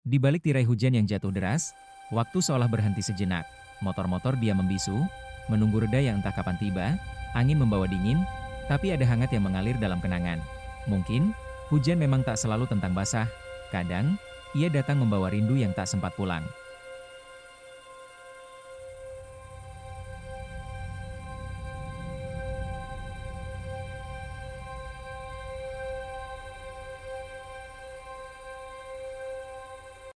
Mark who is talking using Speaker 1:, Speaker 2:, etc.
Speaker 1: Di balik tirai hujan yang jatuh deras, waktu seolah berhenti sejenak. Motor-motor diam membisu, menunggu reda yang entah kapan tiba, angin membawa dingin, tapi ada hangat yang mengalir dalam kenangan. Mungkin, hujan memang tak selalu tentang basah. Kadang, ia datang membawa rindu yang tak sempat pulang.